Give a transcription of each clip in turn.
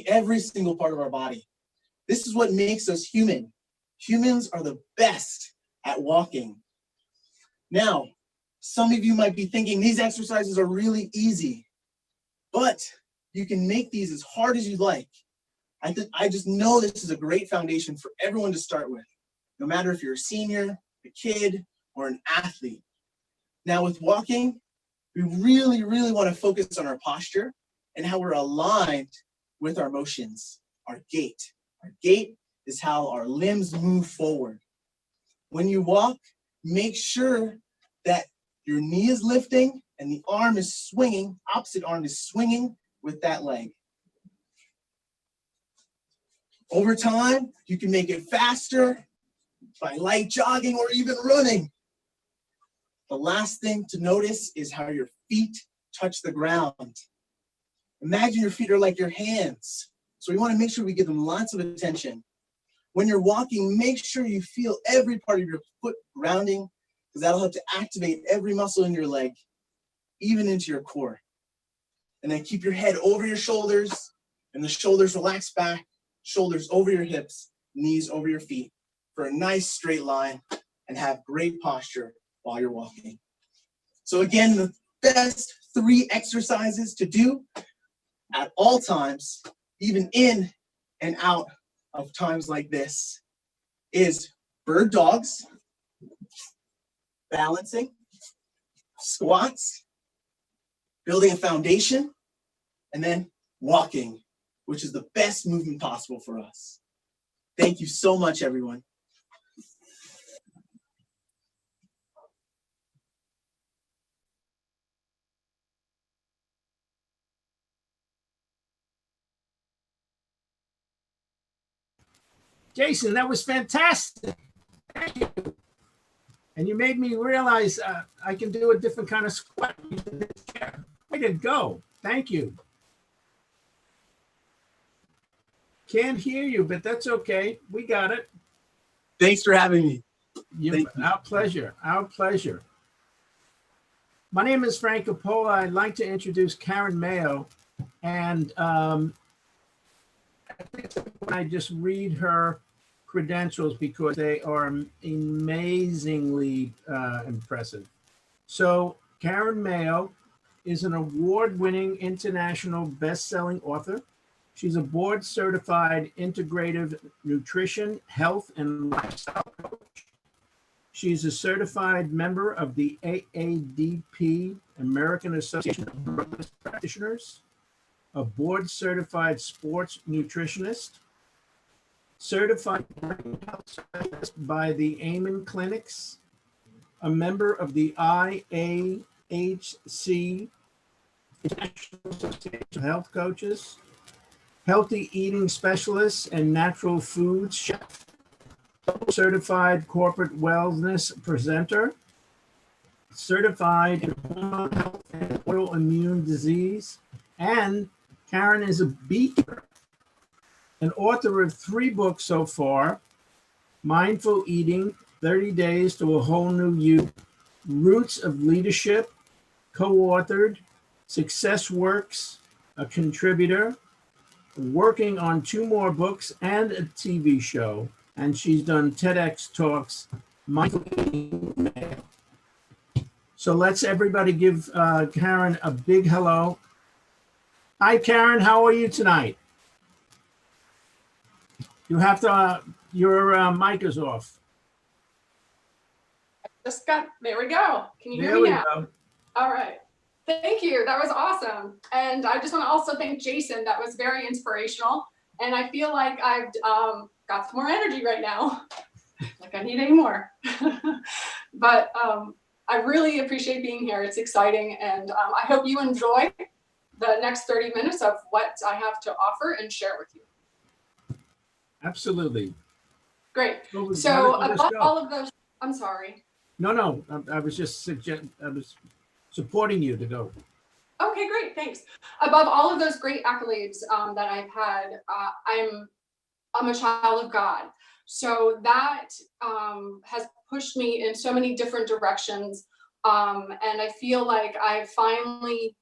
every single part of our body. This is what makes us human. Humans are the best at walking. Now, some of you might be thinking these exercises are really easy, but you can make these as hard as you like. I just know this is a great foundation for everyone to start with, no matter if you're a senior, a kid, or an athlete. Now with walking, we really, really want to focus on our posture and how we're aligned with our motions, our gait. Our gait is how our limbs move forward. When you walk, make sure that your knee is lifting and the arm is swinging, opposite arm is swinging with that leg. Over time, you can make it faster by light jogging or even running. The last thing to notice is how your feet touch the ground. Imagine your feet are like your hands. So we want to make sure we give them lots of attention. When you're walking, make sure you feel every part of your foot grounding, because that'll help to activate every muscle in your leg, even into your core. And then keep your head over your shoulders, and the shoulders relax back, shoulders over your hips, knees over your feet, for a nice straight line, and have great posture while you're walking. So again, the best 3 exercises to do at all times, even in and out of times like this, is bird dogs, balancing, squats, building a foundation, and then walking, which is the best movement possible for us. Thank you so much, everyone. Jason, that was fantastic. Thank you. And you made me realize I can do a different kind of squat using this chair. Way to go. Thank you. Can't hear you, but that's okay. We got it. Thanks for having me. Our pleasure. Our pleasure. My name is Frank Coppola. I'd like to introduce Karen Mayo. And I think I just read her credentials because they are amazingly impressive. So Karen Mayo is an award-winning international best-selling author. She's a board-certified integrative nutrition, health, and lifestyle coach. She's a certified member of the AADP, American Association of Wellness Practitioners, a board-certified sports nutritionist, certified brain health specialist by the Amen Clinics, a member of the IAHC, International Association of Health Coaches, healthy eating specialist and natural foods chef, certified corporate wellness presenter, certified in hormone health and autoimmune disease, and Karen is a beekeeper, an author of 3 books so far: Mindful Eating, 30 Days to a Whole New You, Roots of Leadership, co-authored, Success Works, a contributor, working on 2 more books and a TV show, and she's done TEDx talks, Mindful Eating. So let's everybody give Karen a big hello. Hi, Karen. How are you tonight? You have to, your mic is off. Just got, there we go. Can you hear me now? Go. All right. Thank you. That was awesome. And I just want to also thank Jason. That was very inspirational. And I feel like I've got some more energy right now. Like I need any more. But I really appreciate being here. It's exciting. And I hope you enjoy the next 30 minutes of what I have to offer and share with you. Absolutely. Great. So above all of those, I'm sorry. No, I was just I was supporting you to go. Okay, great, thanks. Above all of those great accolades that I've had, I'm a child of God. So that has pushed me in so many different directions. And I feel like I finally,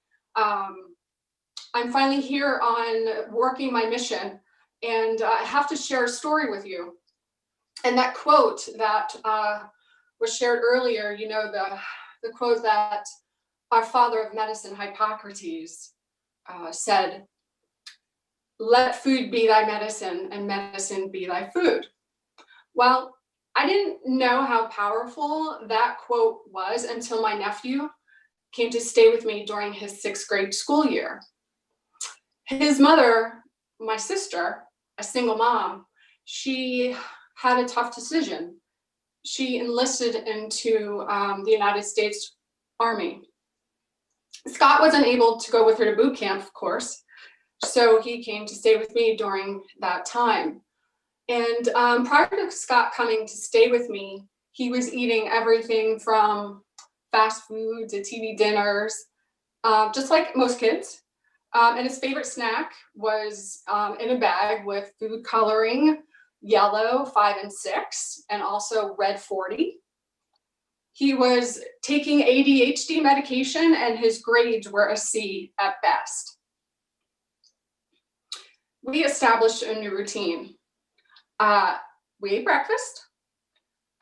I'm finally here on working my mission, and I have to share a story with you. And that quote that was shared earlier, you know, the quote that our father of medicine, Hippocrates, said, "Let food be thy medicine and medicine be thy food." Well, I didn't know how powerful that quote was until my nephew came to stay with me during his 6th grade school year. His mother, my sister, a single mom, she had a tough decision. She enlisted into the United States Army. Scott wasn't able to go with her to boot camp, of course, so he came to stay with me during that time. And prior to Scott coming to stay with me, he was eating everything from fast food to TV dinners, just like most kids. And his favorite snack was in a bag with food coloring, yellow 5 and 6, and also red 40. He was taking ADHD medication and his grades were a C at best. We established a new routine. We ate breakfast.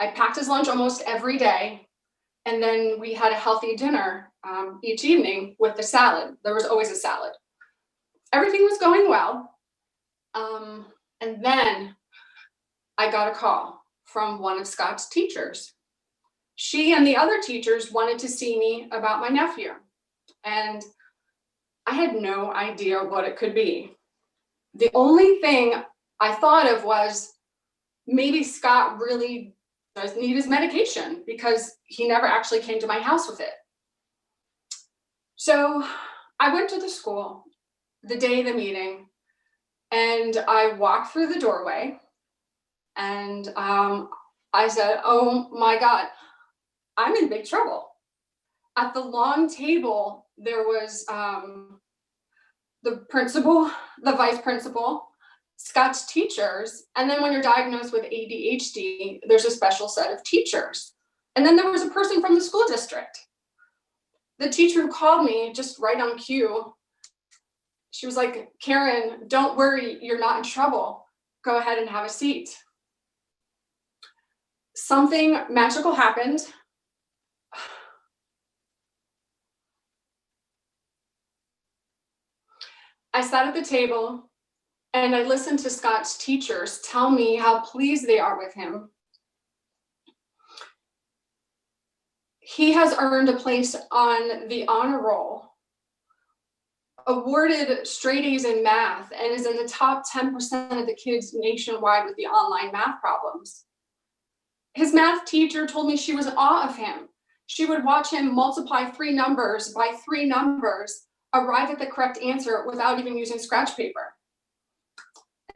I packed his lunch almost every day. And then we had a healthy dinner each evening with the salad. There was always a salad. Everything was going well. And then I got a call from one of Scott's teachers. She and the other teachers wanted to see me about my nephew. And I had no idea what it could be. The only thing I thought of was maybe Scott really does need his medication because he never actually came to my house with it. So I went to the school the day of the meeting and I walked through the doorway and I said, "Oh my God, I'm in big trouble." At the long table, there was the principal, the vice principal, Scott's teachers, and then when you're diagnosed with ADHD, there's a special set of teachers. And then there was a person from the school district. The teacher who called me just right on cue, she was like, "Karen, don't worry, you're not in trouble. Go ahead and have a seat." Something magical happened. I sat at the table and I listened to Scott's teachers tell me how pleased they are with him. He has earned a place on the honor roll, awarded straight A's in math, and is in the top 10% of the kids nationwide with the online math problems. His math teacher told me she was in awe of him. She would watch him multiply 3 numbers by 3 numbers, arrive at the correct answer without even using scratch paper.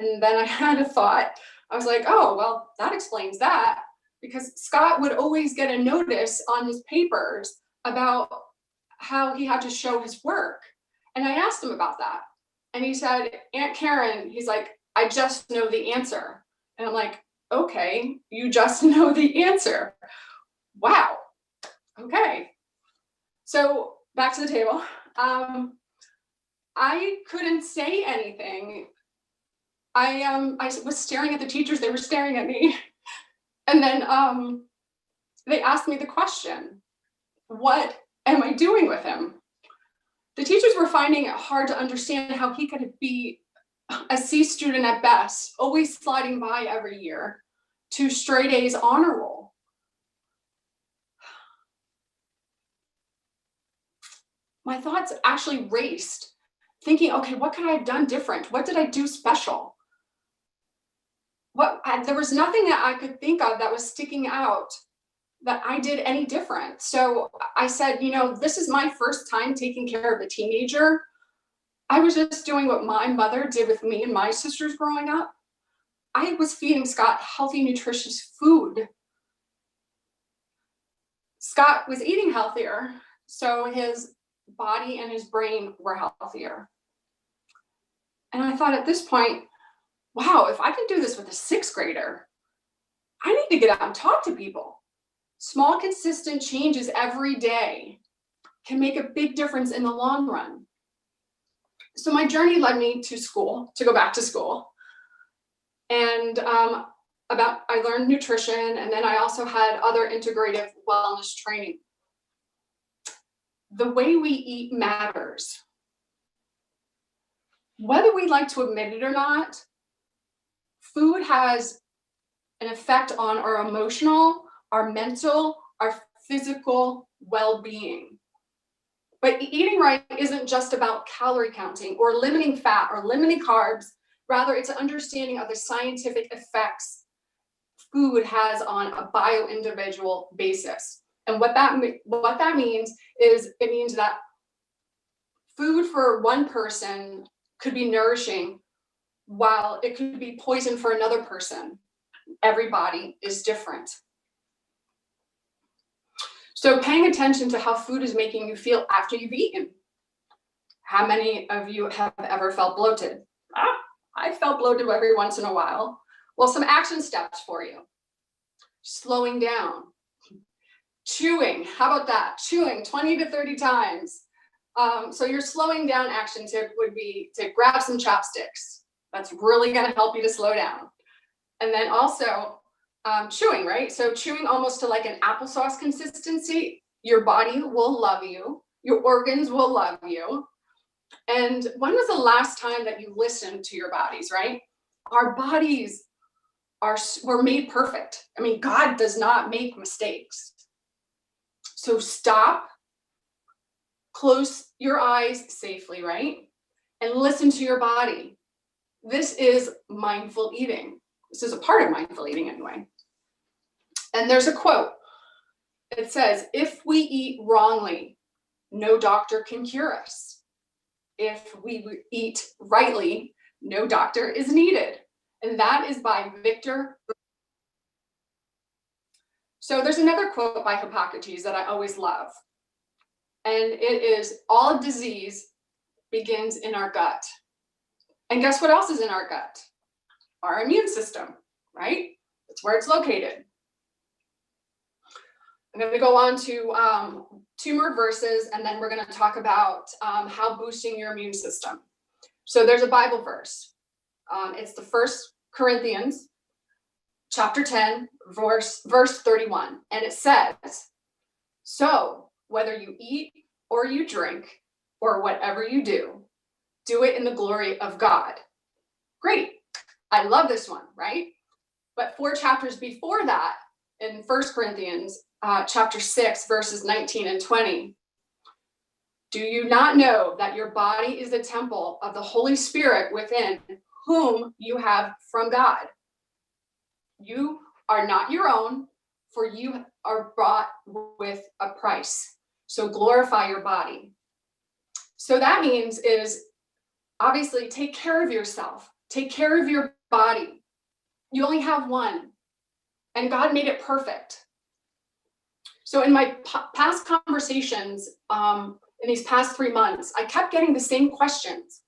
And then I had a thought. I was like, oh, well, that explains that. Because Scott would always get a notice on his papers about how he had to show his work. And I asked him about that. And he said, "Aunt Karen," he's like, "I just know the answer." And I'm like, "Okay, you just know the answer. Wow. Okay." So back to the table. I couldn't say anything. I was staring at the teachers, they were staring at me. And then they asked me the question, "What am I doing with him?" The teachers were finding it hard to understand how he could be a C student at best, always sliding by every year, to straight A's honor roll. My thoughts actually raced, thinking, okay, what could I have done different? What did I do special? There was nothing that I could think of that was sticking out that I did any different. So I said, this is my first time taking care of a teenager. I was just doing what my mother did with me and my sisters growing up. I was feeding Scott healthy, nutritious food. Scott was eating healthier, so his body and his brain were healthier. And I thought at this point, wow, if I can do this with a 6th grader, I need to get out and talk to people. Small, consistent changes every day can make a big difference in the long run. So my journey led me to school, to go back to school. And I learned nutrition, and then I also had other integrative wellness training. The way we eat matters. Whether we like to admit it or not, food has an effect on our emotional, our mental, our physical well-being. But eating right isn't just about calorie counting or limiting fat or limiting carbs. Rather, it's an understanding of the scientific effects food has on a bio-individual basis. And what that means is it means that food for one person could be nourishing while it could be poison for another person. Every body is different. So paying attention to how food is making you feel after you've eaten. How many of you have ever felt bloated? I felt bloated every once in a while. Well, some action steps for you. Slowing down. Chewing, how about that? Chewing 20 to 30 times. So your slowing down action tip would be to grab some chopsticks. That's really gonna help you to slow down. And then also chewing, right? So chewing almost to like an applesauce consistency. Your body will love you. Your organs will love you. And when was the last time that you listened to your bodies, right? Our bodies were made perfect. I mean, God does not make mistakes. So stop, close your eyes safely, right? And listen to your body. This is mindful eating. This is a part of mindful eating anyway. And there's a quote. It says, if we eat wrongly, no doctor can cure us. If we eat rightly, no doctor is needed. And that is by Victor. So there's another quote by Hippocrates that I always love. And it is, all disease begins in our gut. And guess what else is in our gut? Our immune system, right? That's where it's located. I'm going to go on to 2 more verses, and then we're going to talk about how boosting your immune system. So there's a Bible verse. It's the 1 Corinthians chapter 10, verse 31. And it says, so whether you eat or you drink or whatever you do, do it in the glory of God. Great. I love this one, right? But 4 chapters before that, in 1 Corinthians chapter 6, verses 19 and 20, do you not know that your body is the temple of the Holy Spirit within whom you have from God? You are not your own, for you are bought with a price. So glorify your body. So that means is obviously take care of yourself. Take care of your body. You only have one, and God made it perfect. So in my past conversations, in these past 3 months, I kept getting the same questions.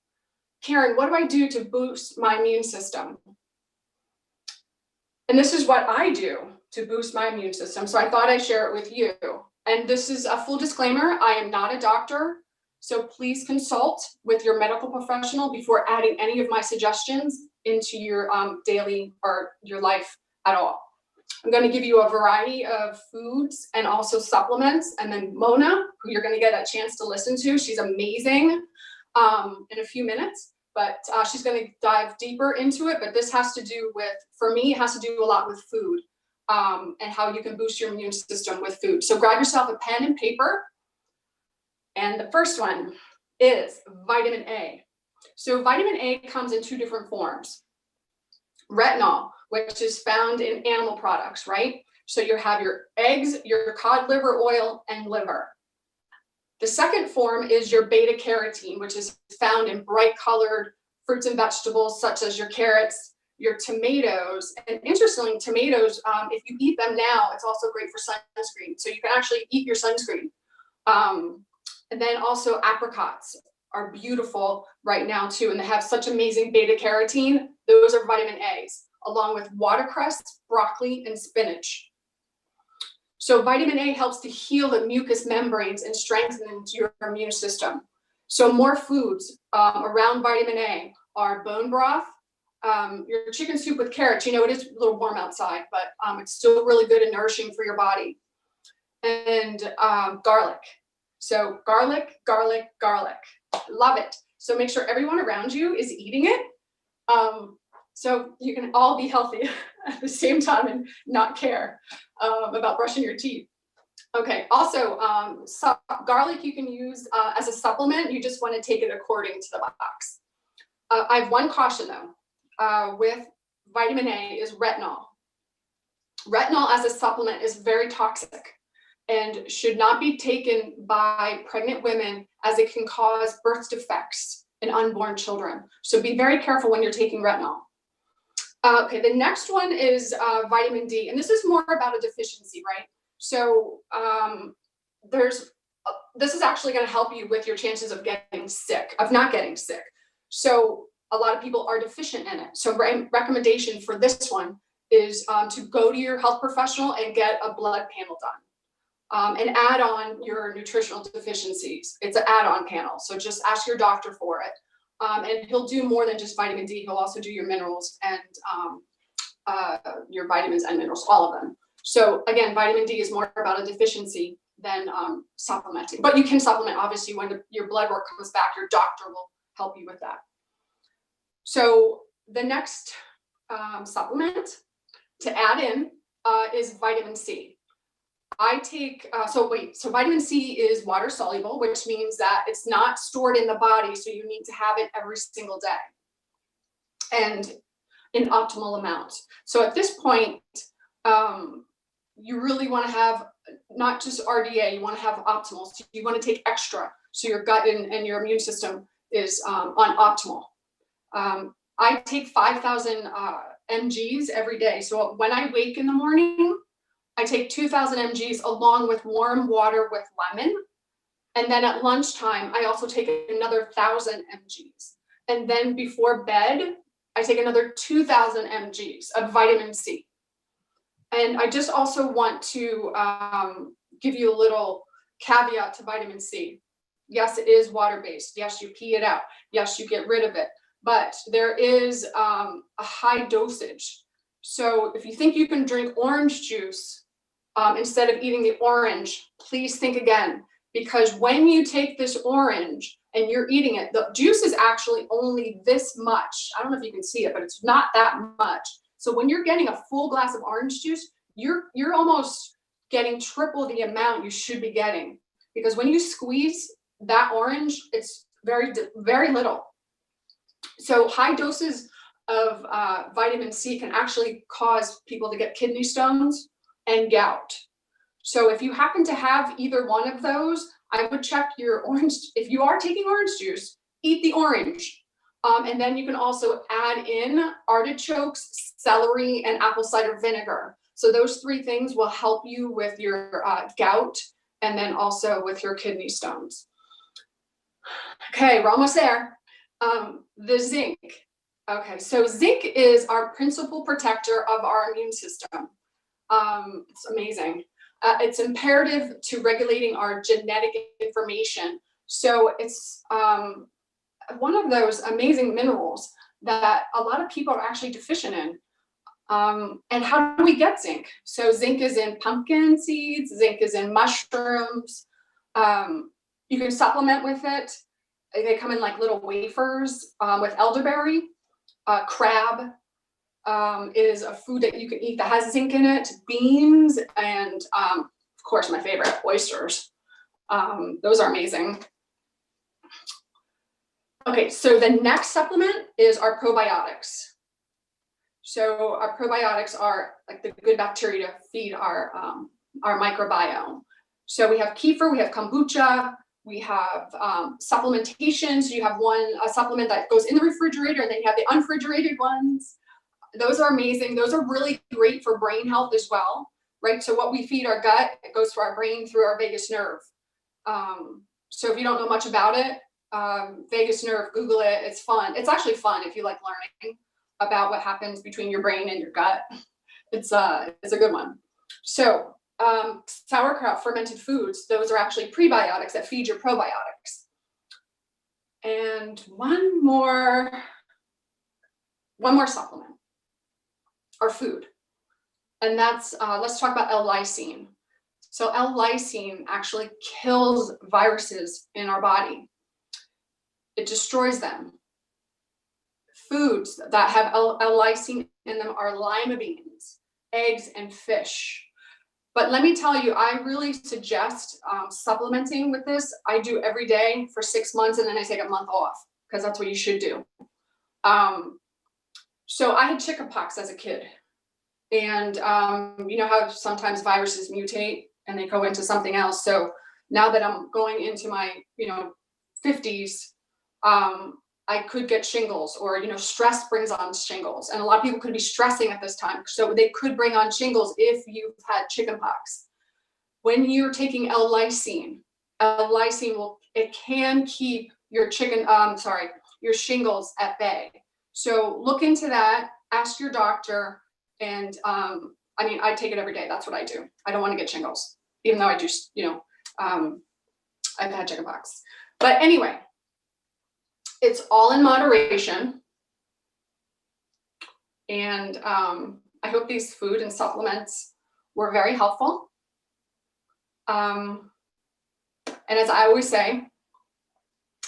Karen, what do I do to boost my immune system? And this is what I do to boost my immune system. So I thought I'd share it with you. And this is a full disclaimer. I am not a doctor. So please consult with your medical professional before adding any of my suggestions into your daily or your life at all. I'm going to give you a variety of foods and also supplements. And then Mona, who you're going to get a chance to listen to, she's amazing in a few minutes, but she's going to dive deeper into it. But this has to do with, for me, it has to do a lot with food and how you can boost your immune system with food. So grab yourself a pen and paper. And the first one is vitamin A. So vitamin A comes in 2 different forms. Retinol, which is found in animal products, right? So you have your eggs, your cod liver oil, and liver. The second form is your beta carotene, which is found in bright colored fruits and vegetables, such as your carrots, your tomatoes. And interestingly, tomatoes, if you eat them now, it's also great for sunscreen. So you can actually eat your sunscreen. And then also apricots are beautiful right now too, and they have such amazing beta carotene. Those are vitamin A's, along with watercress, broccoli, and spinach. So vitamin A helps to heal the mucous membranes and strengthen your immune system. So more foods around vitamin A are bone broth, your chicken soup with carrots. You know, it is a little warm outside, but it's still really good and nourishing for your body. And garlic. So garlic, garlic, garlic. Love it. So make sure everyone around you is eating it. So you can all be healthy at the same time and not care about brushing your teeth. Okay, also garlic you can use as a supplement. You just want to take it according to the box. I have one caution though, with vitamin A is retinol. Retinol as a supplement is very toxic and should not be taken by pregnant women, as it can cause birth defects in unborn children. So be very careful when you're taking retinol. Okay, the next one is vitamin D, and this is more about a deficiency, right? So this is actually going to help you with your chances of getting sick, of not getting sick. So a lot of people are deficient in it. So recommendation for this one is to go to your health professional and get a blood panel done, and add on your nutritional deficiencies. It's an add-on panel, so just ask your doctor for it. And he'll do more than just vitamin D. He'll also do your minerals and your vitamins and minerals, all of them. So again, vitamin D is more about a deficiency than supplementing. But you can supplement, obviously, when your blood work comes back, your doctor will help you with that. So the next supplement to add in is vitamin C. I take, so vitamin C is water soluble, which means that it's not stored in the body. So you need to have it every single day and in optimal amounts. So at this point, you really want to have not just RDA, you want to have optimal. So you want to take extra, so your gut and your immune system is on optimal. I take 5,000 mgs every day. So when I wake in the morning, I take 2,000 mgs along with warm water with lemon. And then at lunchtime, I also take another 1,000 mgs. And then before bed, I take another 2,000 mgs of vitamin C. And I just also want to give you a little caveat to vitamin C. Yes, it is water-based. Yes, you pee it out. Yes, you get rid of it. But there is a high dosage. So if you think you can drink orange juice instead of eating the orange, please think again. Because when you take this orange and you're eating it, the juice is actually only this much. I don't know if you can see it, but it's not that much. So when you're getting a full glass of orange juice, you're almost getting triple the amount you should be getting. Because when you squeeze that orange, it's very, very little. So high doses of vitamin C can actually cause people to get kidney stones and gout. So if you happen to have either one of those, I would check your orange. If you are taking orange juice, eat the orange. And then you can also add in artichokes, celery, and apple cider vinegar. So those three things will help you with your gout and then also with your kidney stones. Okay, we're almost there. The zinc. Okay, so zinc is our principal protector of our immune system. It's amazing. It's imperative to regulating our genetic information. So it's one of those amazing minerals that a lot of people are actually deficient in. And how do we get zinc? So zinc is in pumpkin seeds, zinc is in mushrooms. You can supplement with it. They come in like little wafers with elderberry. Crab is a food that you can eat that has zinc in it. Beans and of course my favorite, oysters. Those are amazing. Okay, so the next supplement is our probiotics. So our probiotics are like the good bacteria to feed our microbiome. So we have kefir, we have kombucha, we have supplementation. So you have a supplement that goes in the refrigerator, and then you have the unrefrigerated ones. Those are amazing. Those are really great for brain health as well, right? So what we feed our gut, it goes to our brain through our vagus nerve. So if you don't know much about it, vagus nerve, Google it. It's fun. It's actually fun if you like learning about what happens between your brain and your gut. It's a good one. So sauerkraut, fermented foods, those are actually prebiotics that feed your probiotics. And one more supplement or food. And that's, let's talk about L-lysine. So L-lysine actually kills viruses in our body. It destroys them. Foods that have L-lysine in them are lima beans, eggs, and fish. But let me tell you, I really suggest supplementing with this. I do every day for 6 months, and then I take a month off, because that's what you should do. So I had chickenpox as a kid. And you know how sometimes viruses mutate and they go into something else. So now that I'm going into my 50s, I could get shingles, or stress brings on shingles, and a lot of people could be stressing at this time, so they could bring on shingles if you've had chickenpox. When you're taking L-lysine can keep your your shingles at bay. So look into that, ask your doctor, and I take it every day. That's what I do. I don't want to get shingles, even though I do, I've had chickenpox. But anyway, it's all in moderation. And I hope these food and supplements were very helpful. And as I always say,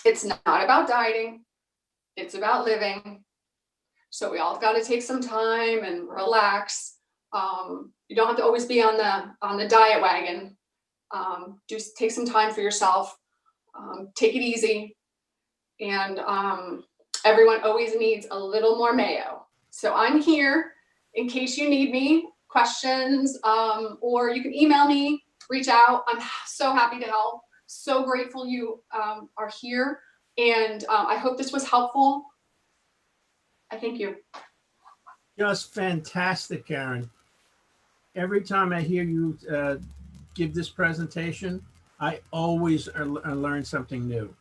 it's not about dieting, it's about living. So we all got to take some time and relax. You don't have to always be on the diet wagon. Just take some time for yourself. Take it easy. And everyone always needs a little more mayo. So I'm here in case you need me, questions, or you can email me, reach out. I'm so happy to help. So grateful you are here. And I hope this was helpful. I thank you. Just fantastic, Karen. Every time I hear you give this presentation, I always learn something new.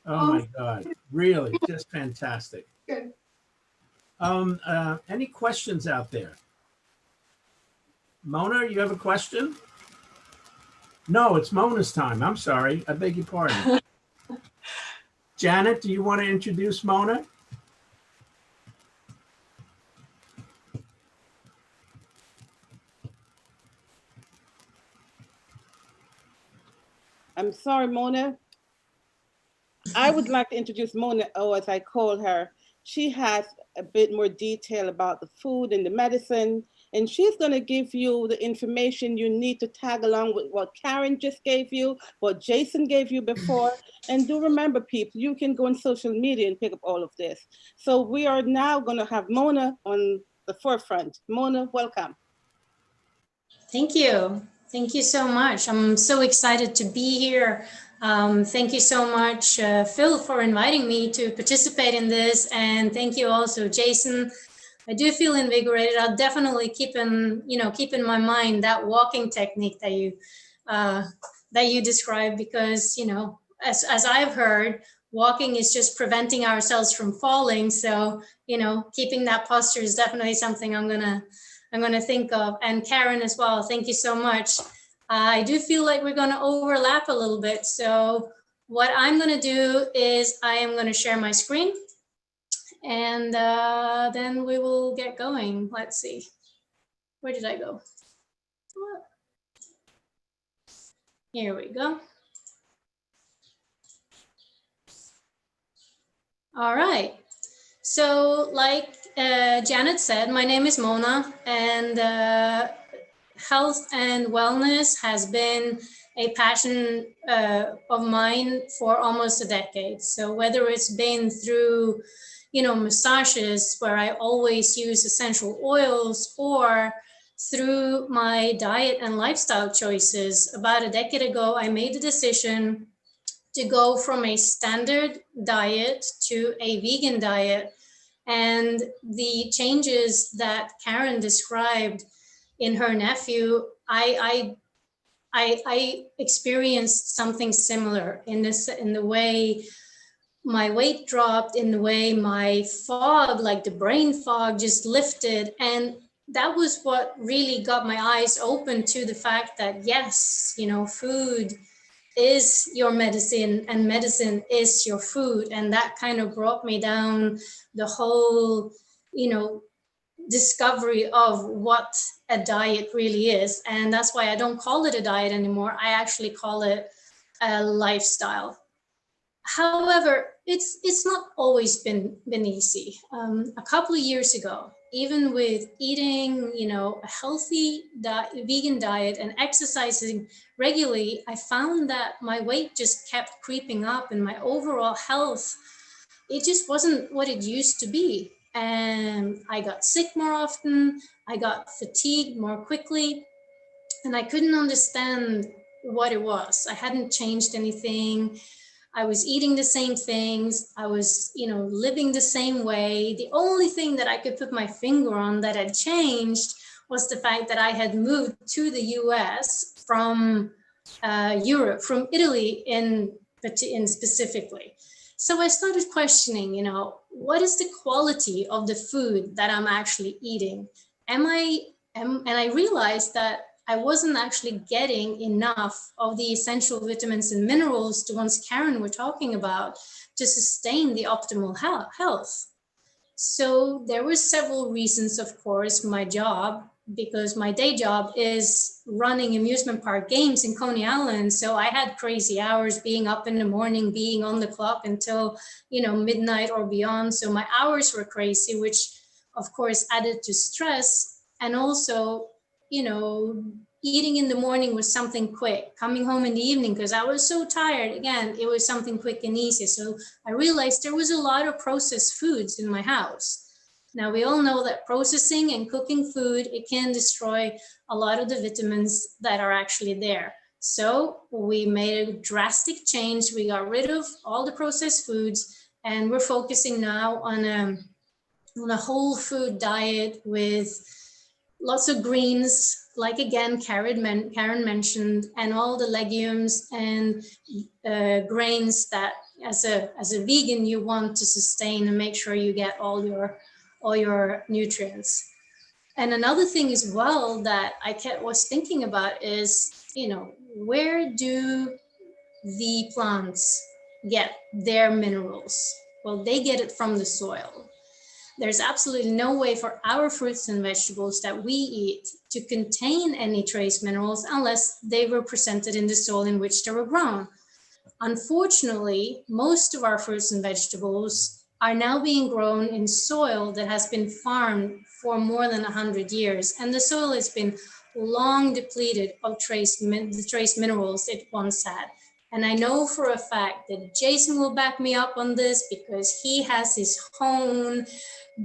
Oh my God, really, just fantastic. Good. Any questions out there? Mona, you have a question? No, it's Mona's time. I'm sorry. I beg your pardon. Janet, do you want to introduce Mona? I'm sorry, Mona. I would like to introduce Mona, or as I call her. She has a bit more detail about the food and the medicine, and she's going to give you the information you need to tag along with what Karen just gave you, what Jason gave you before. And do remember, people, you can go on social media and pick up all of this. So we are now going to have Mona on the forefront. Mona, welcome. Thank you. Thank you so much. I'm so excited to be here. Thank you so much, Phil, for inviting me to participate in this. And thank you also, Jason. I do feel invigorated. I'll definitely keep in my mind that walking technique that you described, because, as I've heard, walking is just preventing ourselves from falling. So, keeping that posture is definitely something I'm gonna think of. And Karen as well, thank you so much. I do feel like we're gonna overlap a little bit. So what I'm gonna do is I am gonna share my screen, and then we will get going. Let's see, where did I go? Here we go. All right. So like Janet said, my name is Mona, and health and wellness has been a passion of mine for almost a decade. So whether it's been through, massages where I always use essential oils, or through my diet and lifestyle choices, about a decade ago, I made the decision to go from a standard diet to a vegan diet. And the changes that Karen described in her nephew, I experienced something similar in the way my weight dropped, in the way my fog, like the brain fog, just lifted. And that was what really got my eyes open to the fact that, yes, food is your medicine and medicine is your food. And that kind of brought me down the whole, discovery of what a diet really is. And that's why I don't call it a diet anymore. I actually call it a lifestyle. However, it's not always been easy. A couple of years ago, even with eating, a healthy vegan diet and exercising regularly, I found that my weight just kept creeping up, and my overall health, it just wasn't what it used to be. And I got sick more often. I got fatigued more quickly, and I couldn't understand what it was. I hadn't changed anything. I was eating the same things. I was, living the same way. The only thing that I could put my finger on that had changed was the fact that I had moved to the US from Europe, from Italy in specifically. So I started questioning, what is the quality of the food that I'm actually eating? And I realized that I wasn't actually getting enough of the essential vitamins and minerals, the ones Karen were talking about, to sustain the optimal health. So there were several reasons, of course. My job, because my day job is running amusement park games in Coney Island. So I had crazy hours, being up in the morning, being on the clock until, midnight or beyond. So my hours were crazy, which of course added to stress. And also, eating in the morning was something quick. Coming home in the evening, because I was so tired, again, it was something quick and easy. So I realized there was a lot of processed foods in my house. Now, we all know that processing and cooking food, it can destroy a lot of the vitamins that are actually there. So we made a drastic change. We got rid of all the processed foods, and we're focusing now on a whole food diet with lots of greens, like again, Karen mentioned, and all the legumes and grains that as a vegan you want to sustain and make sure you get all your nutrients. And another thing as well that I was thinking about is, where do the plants get their minerals? Well, they get it from the soil. There's absolutely no way for our fruits and vegetables that we eat to contain any trace minerals unless they were presented in the soil in which they were grown. Unfortunately, most of our fruits and vegetables are now being grown in soil that has been farmed for more than 100 years, and the soil has been long depleted of the trace minerals it once had. And I know for a fact that Jason will back me up on this, because he has his own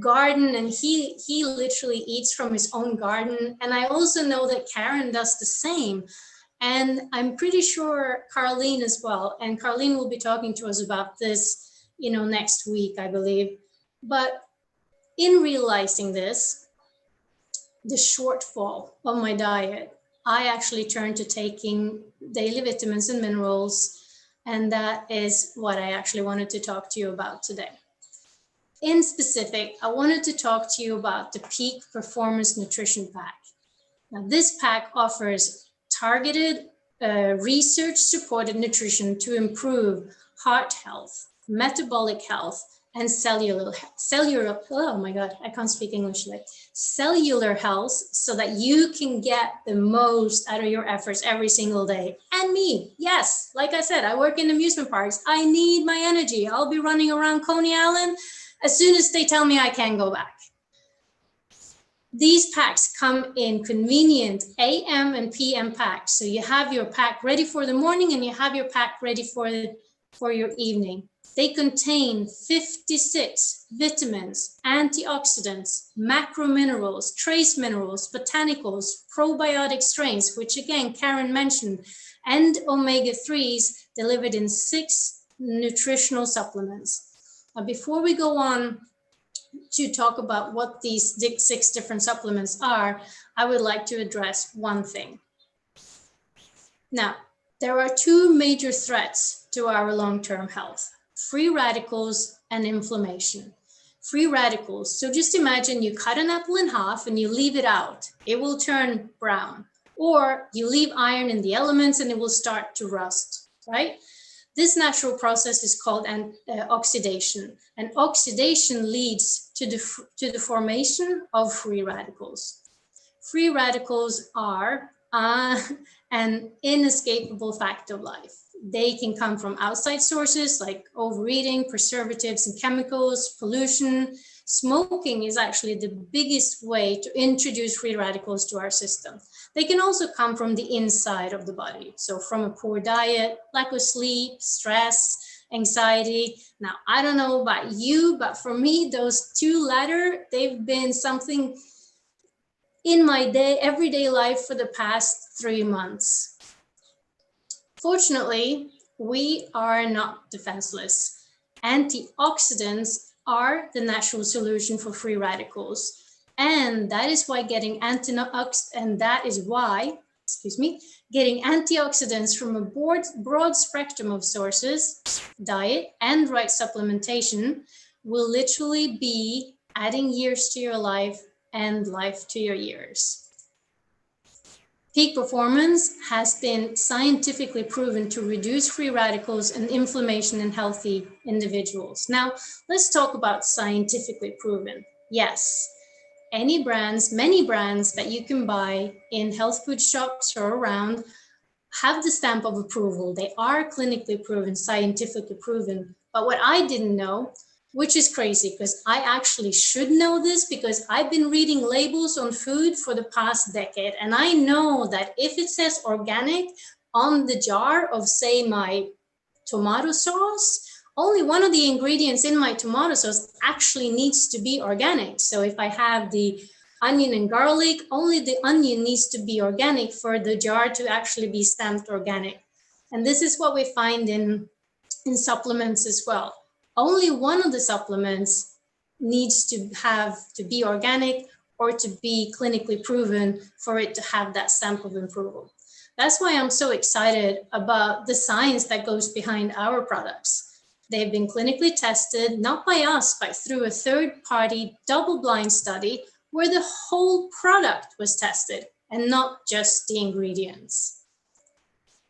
garden and he literally eats from his own garden. And I also know that Karen does the same. And I'm pretty sure Carlene as well. And Carlene will be talking to us about this, next week, I believe. But in realizing this, the shortfall of my diet, I actually turned to taking daily vitamins and minerals. And that is what I actually wanted to talk to you about today. In specific, I wanted to talk to you about the Peak Performance Nutrition Pack. Now, this pack offers targeted, research-supported nutrition to improve heart health, metabolic health, and cellular, oh my God, I can't speak English today. Cellular health, so that you can get the most out of your efforts every single day. And me, yes, like I said, I work in amusement parks. I need my energy. I'll be running around Coney Island as soon as they tell me I can go back. These packs come in convenient AM and PM packs. So you have your pack ready for the morning and you have your pack ready for your evening. They contain 56 vitamins, antioxidants, macro minerals, trace minerals, botanicals, probiotic strains, which again, Karen mentioned, and omega-3s delivered in 6 nutritional supplements. Now, before we go on to talk about what these 6 different supplements are, I would like to address one thing. Now, there are 2 major threats to our long-term health: free radicals and inflammation. Free radicals, so just imagine you cut an apple in half and you leave it out. It will turn brown. Or you leave iron in the elements and it will start to rust. right? This natural process is called oxidation, and oxidation leads to the formation of free radicals. Free radicals are an inescapable fact of life. They can come from outside sources like overeating, preservatives and chemicals, pollution. Smoking is actually the biggest way to introduce free radicals to our system. They can also come from the inside of the body. So from a poor diet, lack of sleep, stress, anxiety. Now, I don't know about you, but for me, those two latter, they've been something in my everyday life for the past 3 months. Fortunately, we are not defenseless. Antioxidants are the natural solution for free radicals. And that is why getting antioxidants from a broad spectrum of sources, diet and right supplementation, will literally be adding years to your life and life to your years. Peak performance has been scientifically proven to reduce free radicals and inflammation in healthy individuals. Now, let's talk about scientifically proven. Yes, many brands that you can buy in health food shops or around have the stamp of approval. They are clinically proven, scientifically proven. But what I didn't know, which is crazy because I actually should know this because I've been reading labels on food for the past decade. And I know that if it says organic on the jar of, say, my tomato sauce, only one of the ingredients in my tomato sauce actually needs to be organic. So if I have the onion and garlic, only the onion needs to be organic for the jar to actually be stamped organic. And this is what we find in supplements as well. Only one of the supplements needs to be organic or to be clinically proven for it to have that stamp of approval. That's why I'm so excited about the science that goes behind our products. They've been clinically tested, not by us, but through a third-party double-blind study where the whole product was tested and not just the ingredients.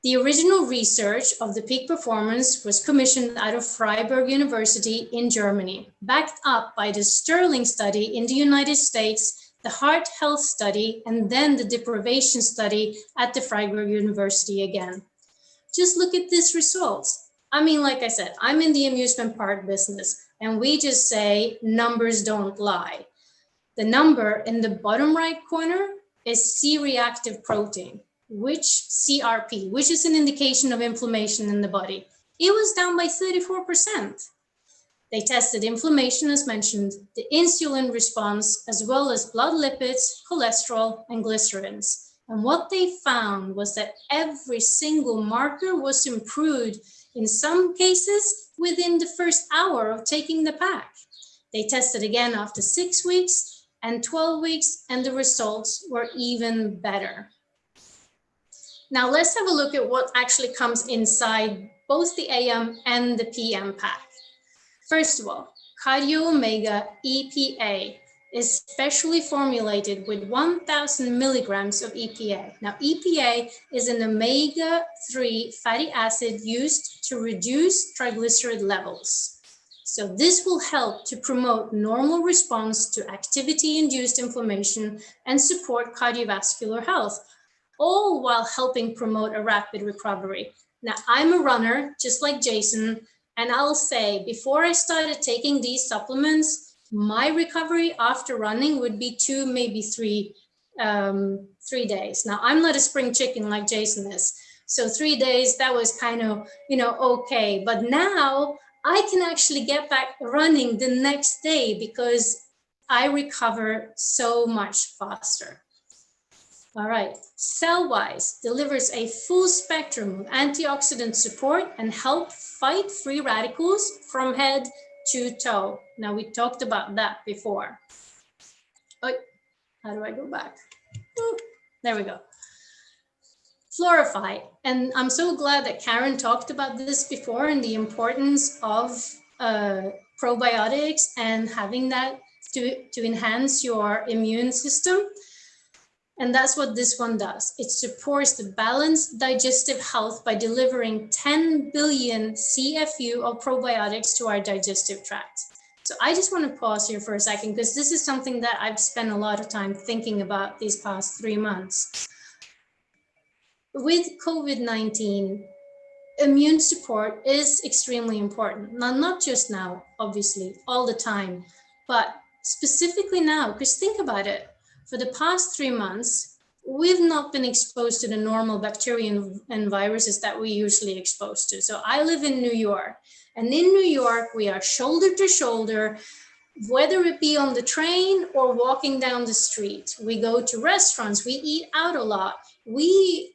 The original research of the peak performance was commissioned out of Freiburg University in Germany, backed up by the Sterling study in the United States, the heart health study, and then the deprivation study at the Freiburg University again. Just look at these results. I mean, like I said, I'm in the amusement park business, and we just say numbers don't lie. The number in the bottom right corner is C-reactive protein, which CRP, which is an indication of inflammation in the body. It was down by 34%. They tested inflammation, as mentioned, the insulin response, as well as blood lipids, cholesterol, and glycerins. And what they found was that every single marker was improved, in some cases, within the first hour of taking the pack. They tested again after 6 weeks and 12 weeks, and the results were even better. Now let's have a look at what actually comes inside both the AM and the PM pack. First of all, Cardio Omega EPA is specially formulated with 1,000 milligrams of EPA. Now EPA is an omega-3 fatty acid used to reduce triglyceride levels. So this will help to promote normal response to activity-induced inflammation and support cardiovascular health, all while helping promote a rapid recovery. Now, I'm a runner, just like Jason, and I'll say, before I started taking these supplements, my recovery after running would be 2, maybe 3 days. Now, I'm not a spring chicken like Jason is. So 3 days, that was kind of, okay. But now I can actually get back running the next day because I recover so much faster. All right, Cell-Wise delivers a full spectrum of antioxidant support and help fight free radicals from head to toe. Now, we talked about that before. Oh, how do I go back? Ooh, there we go. Florify, and I'm so glad that Karen talked about this before and the importance of probiotics and having that to enhance your immune system. And that's what this one does. It supports the balanced digestive health by delivering 10 billion CFU of probiotics to our digestive tract. So I just want to pause here for a second, because this is something that I've spent a lot of time thinking about these past 3 months. With COVID-19, immune support is extremely important. Now, not just now, obviously, all the time, but specifically now, because think about it. For the past 3 months, we've not been exposed to the normal bacteria and viruses that we usually exposed to. So I live in New York, and in New York, we are shoulder to shoulder, whether it be on the train or walking down the street. We go to restaurants, we eat out a lot. We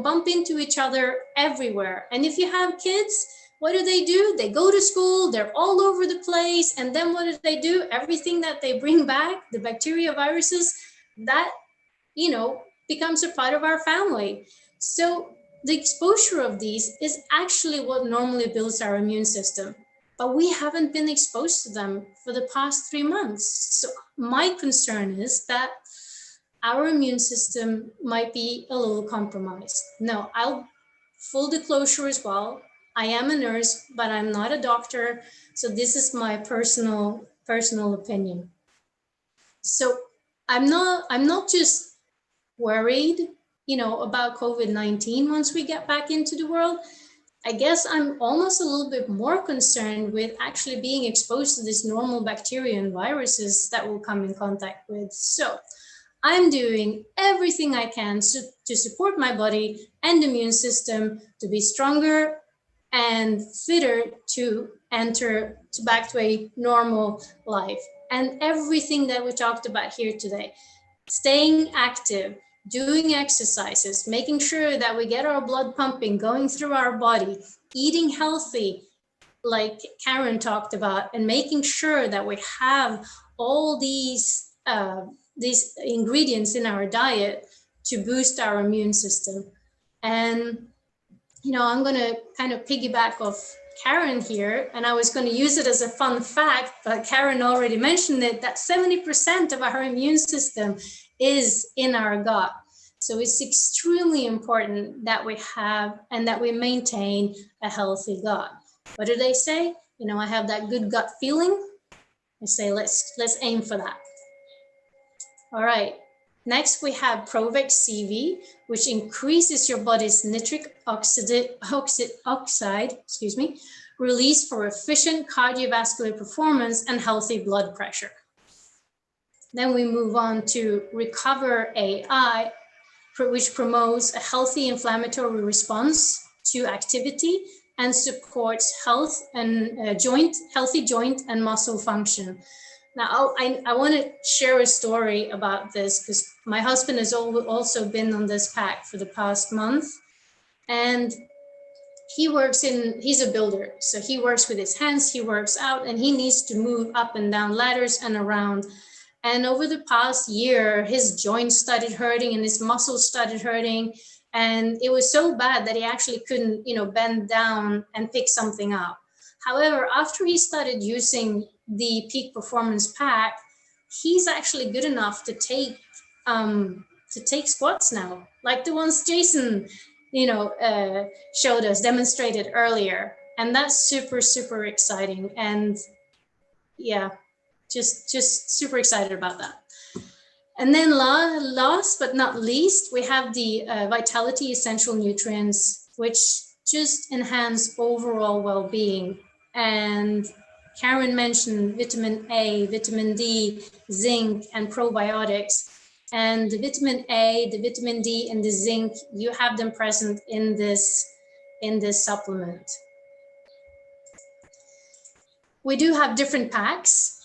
bump into each other everywhere. And if you have kids, what do? They go to school, they're all over the place. And then what do? Everything that they bring back, the bacteria, viruses, that, becomes a part of our family. So the exposure of these is actually what normally builds our immune system. But we haven't been exposed to them for the past 3 months. So my concern is that our immune system might be a little compromised. No, I'll full disclosure as well. I am a nurse, but I'm not a doctor. So this is my personal opinion. So I'm not just worried, about COVID-19 once we get back into the world. I guess I'm almost a little bit more concerned with actually being exposed to this normal bacteria and viruses that we'll come in contact with. So I'm doing everything I can to support my body and immune system to be stronger and fitter to enter back to a normal life. And everything that we talked about here today, staying active, doing exercises, making sure that we get our blood pumping, going through our body, eating healthy, like Karen talked about, and making sure that we have all these ingredients in our diet to boost our immune system. And, I'm going to kind of piggyback off Karen here, and I was going to use it as a fun fact, but Karen already mentioned it, that 70% of our immune system is in our gut. So it's extremely important that we have and that we maintain a healthy gut. What do they say? I have that good gut feeling. I say, let's aim for that. All right. Next, we have Provex CV, which increases your body's nitric oxide, release for efficient cardiovascular performance and healthy blood pressure. Then we move on to Recover AI, which promotes a healthy inflammatory response to activity and supports healthy joint and muscle function. Now, I want to share a story about this because my husband has also been on this pack for the past month, and he's a builder. So he works with his hands, he works out, and he needs to move up and down ladders and around. And over the past year, his joints started hurting and his muscles started hurting. And it was so bad that he actually couldn't, bend down and pick something up. However, after he started using the Peak Performance Pack, he's actually good enough to take squats now, like the ones Jason, showed us, demonstrated earlier. And that's super, super exciting. And yeah, just super excited about that. And then last but not least, we have the Vitality Essential Nutrients, which just enhance overall well-being. And Karen mentioned vitamin A, vitamin D, zinc, and probiotics. And the vitamin A, the vitamin D, and the zinc, you have them present in this supplement. We do have different packs.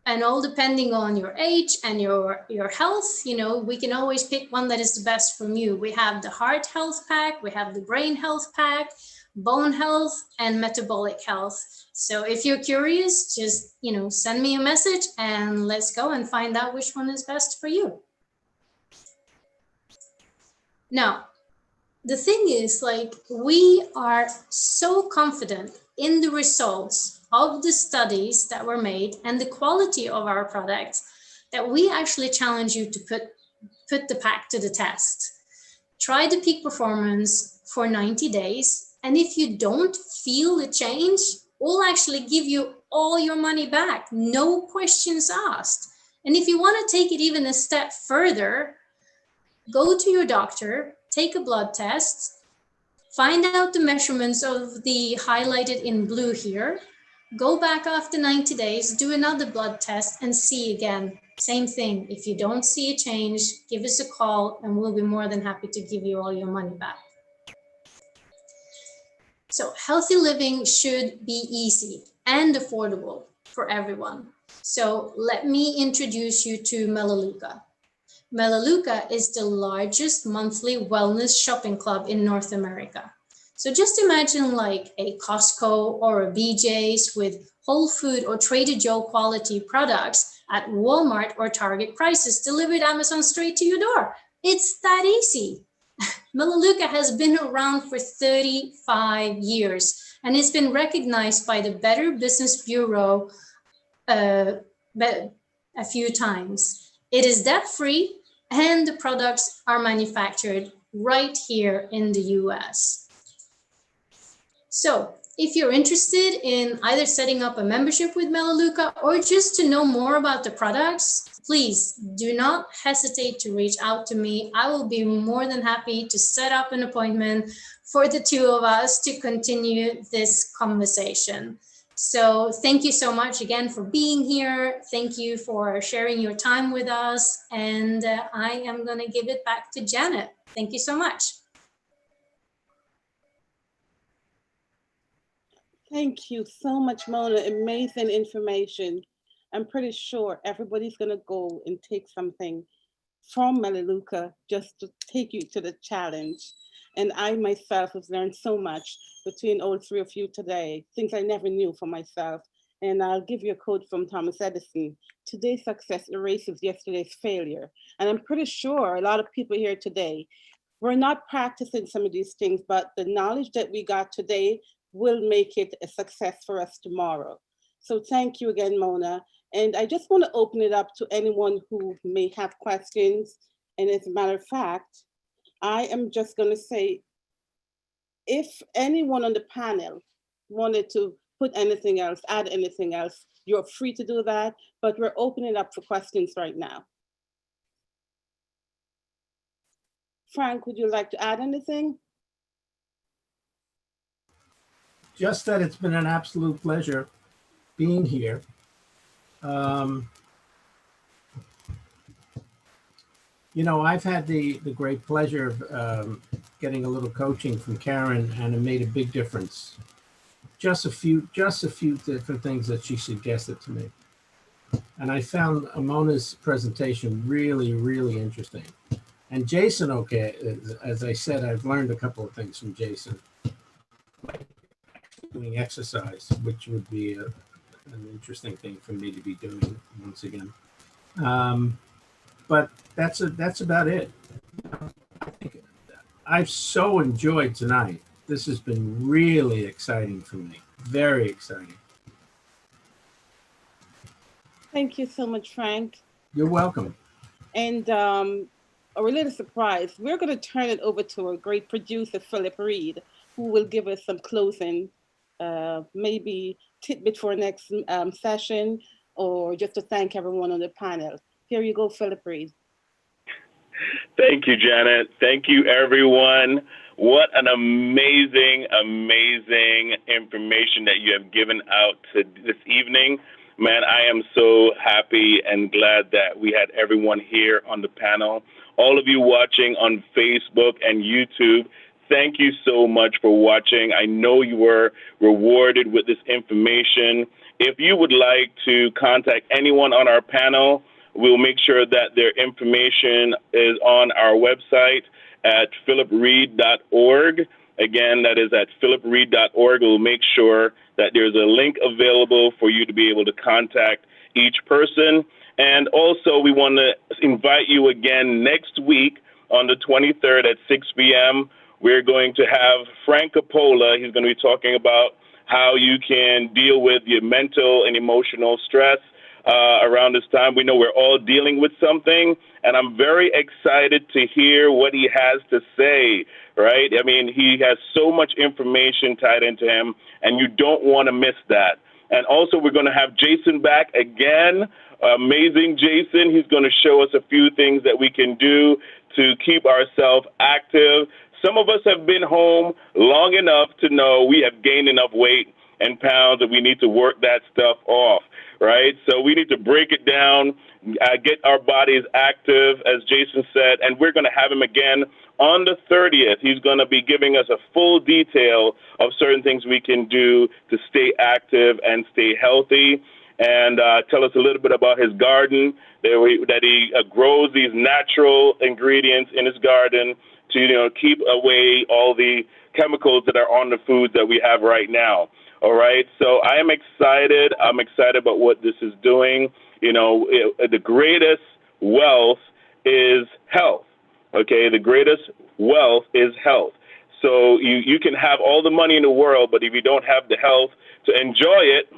And all depending on your age and your health, we can always pick one that is the best from you. We have the heart health pack, we have the brain health pack, bone health, and metabolic health. So if you're curious, just, send me a message and let's go and find out which one is best for you. Now, the thing is, we are so confident in the results of the studies that were made and the quality of our products that we actually challenge you to put the pack to the test. Try the peak performance for 90 days. And if you don't feel a change, we'll actually give you all your money back, no questions asked. And if you want to take it even a step further, go to your doctor, take a blood test, find out the measurements of the highlighted in blue here, go back after 90 days, do another blood test and see again. Same thing. If you don't see a change, give us a call and we'll be more than happy to give you all your money back. So healthy living should be easy and affordable for everyone. So let me introduce you to Melaleuca. Melaleuca is the largest monthly wellness shopping club in North America. So just imagine like a Costco or a BJ's with Whole Food or Trader Joe quality products at Walmart or Target prices delivered Amazon straight to your door. It's that easy. Melaleuca has been around for 35 years and it's been recognized by the Better Business Bureau a few times. It is debt-free and the products are manufactured right here in the US. So if you're interested in either setting up a membership with Melaleuca or just to know more about the products, please do not hesitate to reach out to me. I will be more than happy to set up an appointment for the two of us to continue this conversation. So thank you so much again for being here. Thank you for sharing your time with us. And I am going to give it back to Janet. Thank you so much. Thank you so much, Mona. Amazing information. I'm pretty sure everybody's going to go and take something from Melaleuca just to take you to the challenge. And I myself have learned so much between all three of you today, things I never knew for myself. And I'll give you a quote from Thomas Edison. Today's success erases yesterday's failure. And I'm pretty sure a lot of people here today, we're not practicing some of these things, but the knowledge that we got today will make it a success for us tomorrow. So thank you again, Mona. And I just want to open it up to anyone who may have questions. And as a matter of fact, I am just going to say, if anyone on the panel wanted to put anything else, add anything else, you're free to do that, but we're opening up for questions right now. Frank, would you like to add anything? Just that it's been an absolute pleasure being here. You know, I've had the great pleasure of getting a little coaching from Karen, and it made a big difference. Just a few different things that she suggested to me. And I found Mona's presentation really, really interesting. And Jason, okay, as I said, I've learned a couple of things from Jason. Like doing exercise, which would be an interesting thing for me to be doing once again. But that's about it. I think I've so enjoyed tonight. This has been really exciting for me. Very exciting. Thank you so much, Frank. You're welcome. And a little surprise, we're going to turn it over to our great producer, Philip Reid, who will give us some closing, maybe tidbit for next session, or just to thank everyone on the panel. Here you go, Philip Reid. Thank you, Janet. Thank you, everyone. What an amazing, amazing information that you have given out this evening. Man, I am so happy and glad that we had everyone here on the panel. All of you watching on Facebook and YouTube, thank you so much for watching. I know you were rewarded with this information. If you would like to contact anyone on our panel, we'll make sure that their information is on our website at philipreid.org. Again, that is at philipreid.org. We'll make sure that there's a link available for you to be able to contact each person. And also, we want to invite you again next week on the 23rd at 6 p.m. We're going to have Frank Coppola. He's going to be talking about how you can deal with your mental and emotional stress. around this time. We know we're all dealing with something, and I'm very excited to hear what he has to say, right? I mean, he has so much information tied into him, and you don't want to miss that. And also, we're going to have Jason back again. Amazing Jason. He's going to show us a few things that we can do to keep ourselves active. Some of us have been home long enough to know we have gained enough weight and pounds that we need to work that stuff off, right? So we need to break it down, get our bodies active, as Jason said, and we're going to have him again on the 30th. He's going to be giving us a full detail of certain things we can do to stay active and stay healthy, and tell us a little bit about his garden, that he grows these natural ingredients in his garden to, keep away all the chemicals that are on the foods that we have right now. All right. So I am excited. I'm excited about what this is doing. The greatest wealth is health. Okay. The greatest wealth is health. So you can have all the money in the world, but if you don't have the health to enjoy it,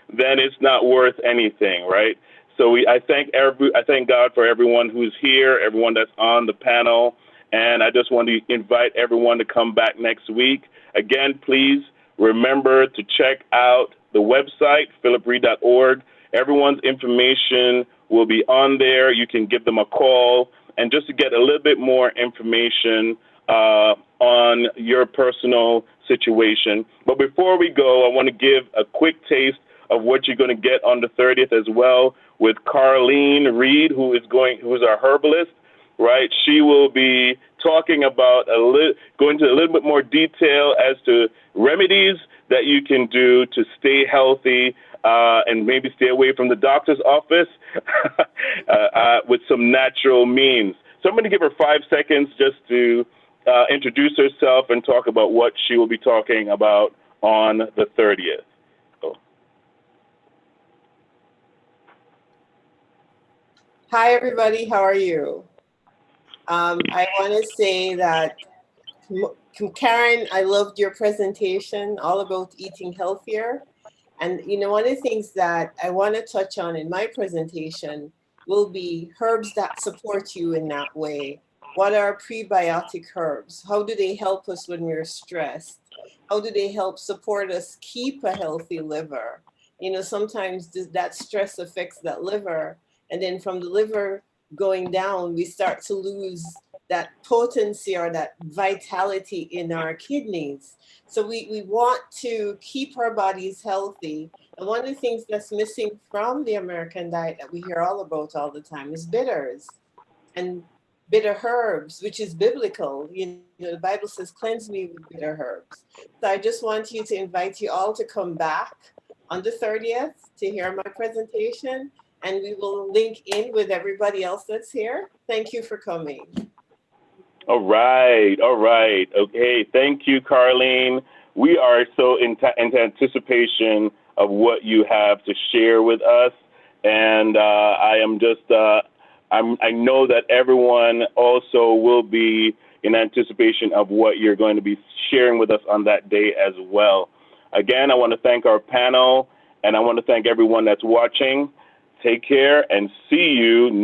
then it's not worth anything. Right. So I thank God for everyone who's here, everyone that's on the panel. And I just want to invite everyone to come back next week. Again, please remember to check out the website, philipreid.org. Everyone's information will be on there. You can give them a call, and just to get a little bit more information on your personal situation. But before we go, I want to give a quick taste of what you're going to get on the 30th as well with Carleen Reid, who is our herbalist. Right, she will be talking about going into a little bit more detail as to remedies that you can do to stay healthy and maybe stay away from the doctor's office with some natural means. So I'm going to give her 5 seconds just to introduce herself and talk about what she will be talking about on the 30th. Hi, everybody. How are you? I want to say that, Karen, I loved your presentation all about eating healthier. And, one of the things that I want to touch on in my presentation will be herbs that support you in that way. What are prebiotic herbs? How do they help us when we're stressed? How do they help support us keep a healthy liver? Sometimes that stress affects that liver. And then from the liver going down, we start to lose that potency or that vitality in our kidneys. So we want to keep our bodies healthy. And one of the things that's missing from the American diet that we hear all about all the time is bitters and bitter herbs, which is biblical. The Bible says, cleanse me with bitter herbs. So I just want to invite you all to come back on the 30th to hear my presentation. And we will link in with everybody else that's here. Thank you for coming. All right. Okay. Thank you, Carleen. We are so in anticipation of what you have to share with us. And I know that everyone also will be in anticipation of what you're going to be sharing with us on that day as well. Again, I want to thank our panel, and I want to thank everyone that's watching. Take care and see you